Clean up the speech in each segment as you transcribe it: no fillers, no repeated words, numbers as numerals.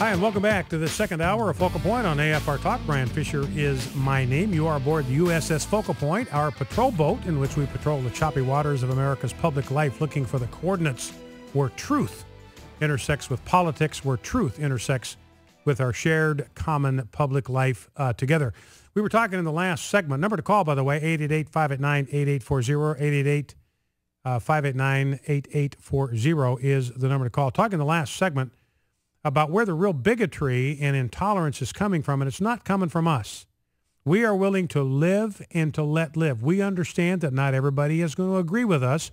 Hi, and welcome back to the second hour of Focal Point on AFR Talk. Brian Fisher is my name. You are aboard the USS Focal Point, our patrol boat in which we patrol the choppy waters of America's public life, looking for the coordinates where truth intersects with politics, where truth intersects with our shared common public life together. We were talking in the last segment. Number to call, by the way, 888-589-8840, 888-589-8840 is the number to call. Talking in the last segment about where the real bigotry and intolerance is coming from, and it's not coming from us. We are willing to live and to let live. We understand that not everybody is going to agree with us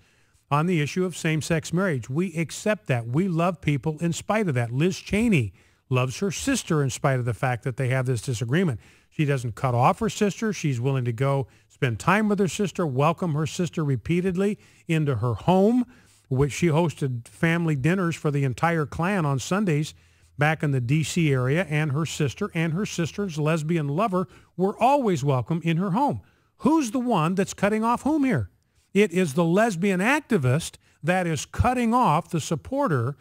on the issue of same-sex marriage. We accept that. We love people in spite of that. Liz Cheney loves her sister in spite of the fact that they have this disagreement. She doesn't cut off her sister. She's willing to go spend time with her sister, welcome her sister repeatedly into her home, which she hosted family dinners for the entire clan on Sundays back in the D.C. area, and her sister's lesbian lover were always welcome in her home. Who's the one that's cutting off whom here? It is the lesbian activist that is cutting off the supporter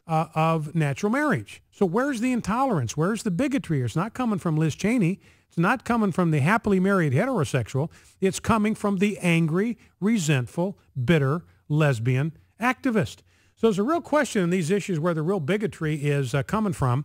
of natural marriage. So where's the intolerance? Where's the bigotry? It's not coming from Liz Cheney. It's not coming from the happily married heterosexual. It's coming from the angry, resentful, bitter lesbian activist. So there's a real question in these issues where the real bigotry is coming from.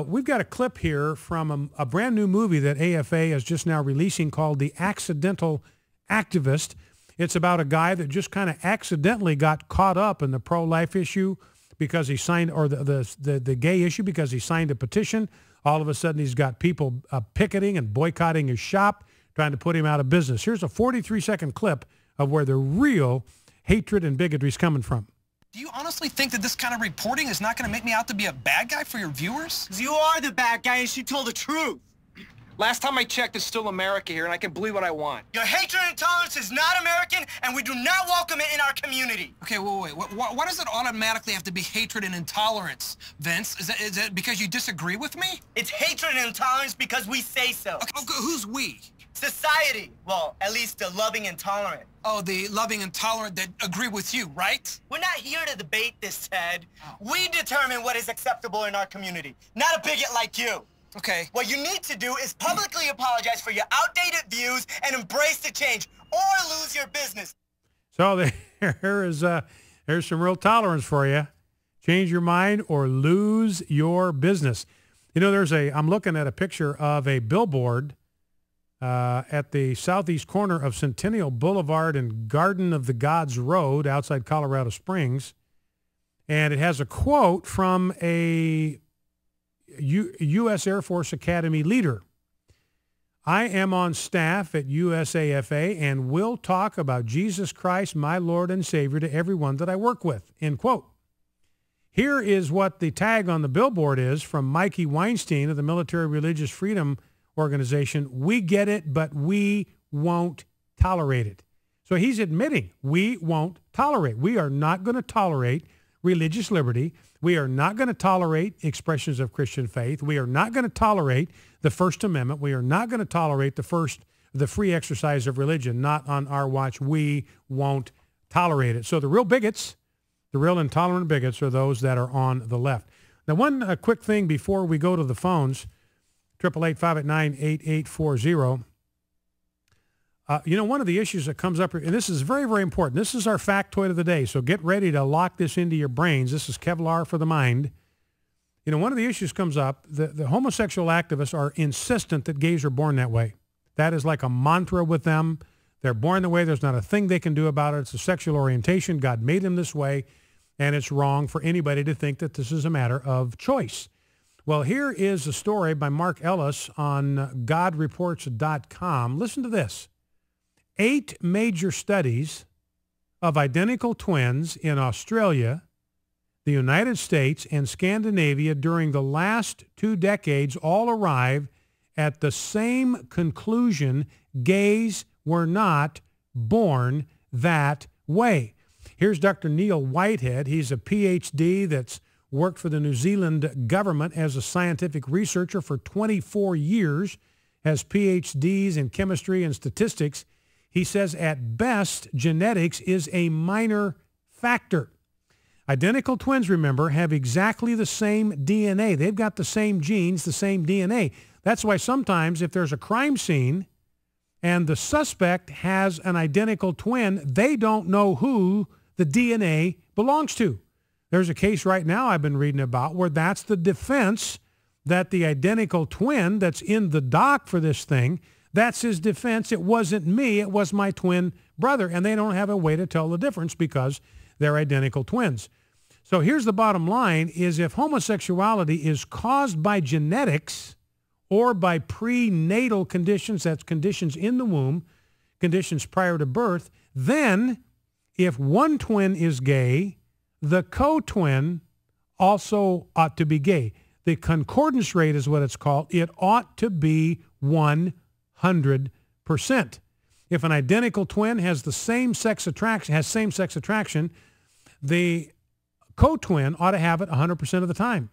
We've got a clip here from a brand new movie that AFA is just now releasing called The Accidental Activist. It's about a guy that just kind of accidentally got caught up in the pro-life issue because he signed, or the gay issue because he signed a petition. All of a sudden he's got people picketing and boycotting his shop, trying to put him out of business. Here's a 43-second clip of where the real hatred and bigotry is coming from. Do you honestly think that this kind of reporting is not going to make me out to be a bad guy for your viewers? You are the bad guy, and she told the truth. Last time I checked, it's still America here, and I can believe what I want. Your hatred and intolerance is not American, and we do not welcome it in our community. Okay, wait. Why does it automatically have to be hatred and intolerance, Vince? Is it because you disagree with me? It's hatred and intolerance because we say so. Okay, who's we? Society. Well, at least the loving and tolerant. Oh, the loving and tolerant that agree with you, right? We're not here to debate this, Ted. We determine what is acceptable in our community, not a bigot like you. Okay. What you need to do is publicly apologize for your outdated views and embrace the change, or lose your business. So there's some real tolerance for you. Change your mind or lose your business. You know, I'm looking at a picture of a billboard at the southeast corner of Centennial Boulevard and Garden of the Gods Road outside Colorado Springs. And it has a quote from a U.S. Air Force Academy leader. I am on staff at USAFA and will talk about Jesus Christ, my Lord and Savior, to everyone that I work with, end quote. Here is what the tag on the billboard is from Mikey Weinstein of the Military Religious Freedom Organization. We get it, but we won't tolerate it. So he's admitting we won't tolerate. We are not going to tolerate religious liberty. We are not going to tolerate expressions of Christian faith. We are not going to tolerate the First Amendment. We are not going to tolerate the free exercise of religion. Not on our watch. We won't tolerate it. So the real bigots, the real intolerant bigots, are those that are on the left. Now, one quick thing before we go to the phones, 888-589-8840. One of the issues that comes up, and this is very, very important. This is our factoid of the day, so get ready to lock this into your brains. This is Kevlar for the mind. One of the issues comes up, the homosexual activists are insistent that gays are born that way. That is like a mantra with them. They're born that way. There's not a thing they can do about it. It's a sexual orientation. God made them this way, and it's wrong for anybody to think that this is a matter of choice. Well, here is a story by Mark Ellis on GodReports.com. Listen to this. 8 major studies of identical twins in Australia, the United States, and Scandinavia during the last 2 decades all arrive at the same conclusion: gays were not born that way. Here's Dr. Neil Whitehead. He's a PhD that's worked for the New Zealand government as a scientific researcher for 24 years, has PhDs in chemistry and statistics. He says at best, genetics is a minor factor. Identical twins, remember, have exactly the same DNA. They've got the same genes, the same DNA. That's why sometimes if there's a crime scene and the suspect has an identical twin, they don't know who the DNA belongs to. There's a case right now I've been reading about where that's the defense, that the identical twin that's in the dock for this thing, that's his defense. It wasn't me. It was my twin brother. And they don't have a way to tell the difference because they're identical twins. So here's the bottom line is if homosexuality is caused by genetics or by prenatal conditions, that's conditions in the womb, conditions prior to birth, then if one twin is gay, the co-twin also ought to be gay. The concordance rate is what it's called. It ought to be 100%. If an identical twin has the same sex attraction, the co-twin ought to have it 100% of the time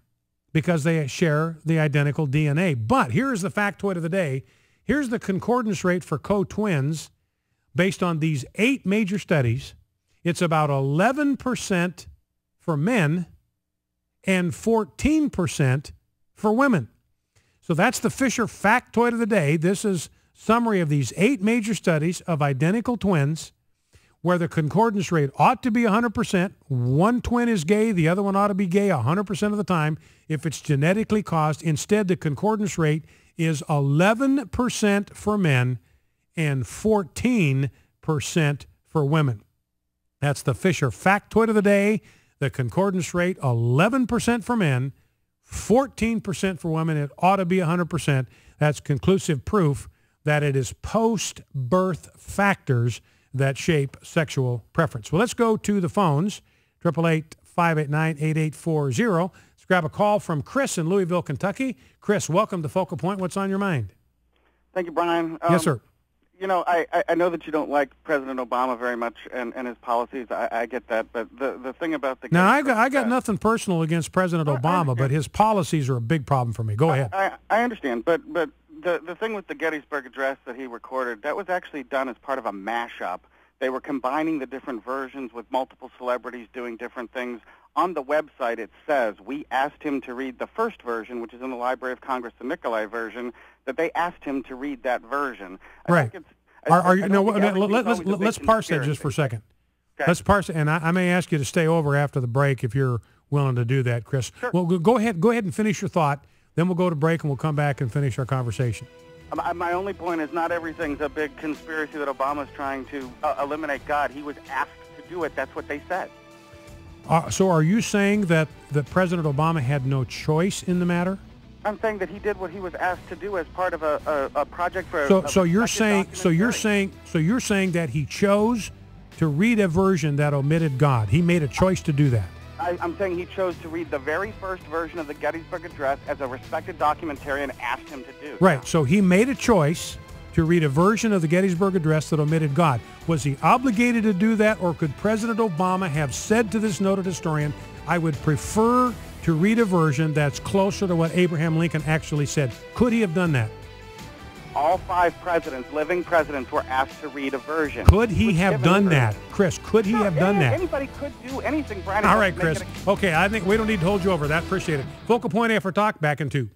because they share the identical DNA. But here's the factoid of the day. Here's the concordance rate for co-twins based on these 8 major studies. It's about 11% for men and 14% for women. So that's the Fisher factoid of the day. This is summary of these 8 major studies of identical twins where the concordance rate ought to be 100%. One twin is gay. The other one ought to be gay 100% of the time if it's genetically caused. Instead, the concordance rate is 11% for men and 14% for women. That's the Fisher factoid of the day. The concordance rate, 11% for men, 14% for women. It ought to be 100%. That's conclusive proof that it is post-birth factors that shape sexual preference. Well, let's go to the phones, 888-589-8840. Let's grab a call from Chris in Louisville, Kentucky. Chris, welcome to Focal Point. What's on your mind? Thank you, Brian. Yes, sir. You know, I know that you don't like President Obama very much and his policies. I get that. But the thing about the... Now, I got nothing personal against President Obama, but his policies are a big problem for me. Go ahead. I understand. But the thing with the Gettysburg Address that he recorded, that was actually done as part of a mashup. They were combining the different versions with multiple celebrities doing different things. On the website, it says, we asked him to read the first version, which is in the Library of Congress, the Nikolai version, that they asked him to read that version. Right. Let's parse that just for a second. Okay. Let's parse it, and I may ask you to stay over after the break if you're willing to do that, Chris. Sure. Well, go ahead and finish your thought. Then we'll go to break, and we'll come back and finish our conversation. My only point is not everything's a big conspiracy that Obama's trying to eliminate God. He was asked to do it. That's what they said. So are you saying that President Obama had no choice in the matter? I'm saying that he did what he was asked to do as part of a project for. So you're saying that he chose to read a version that omitted God. He made a choice to do that. I'm saying he chose to read the very first version of the Gettysburg Address as a respected documentarian asked him to do. Right. So he made a choice to read a version of the Gettysburg Address that omitted God. Was he obligated to do that, or could President Obama have said to this noted historian, I would prefer to read a version that's closer to what Abraham Lincoln actually said? Could he have done that? All 5 presidents, living presidents, were asked to read a version. Could he have done that? Chris, could he have done that? Anybody could do anything, Brian. All right, Chris. Okay, I think we don't need to hold you over that. Appreciate it. Focal Point After Talk, back in 2.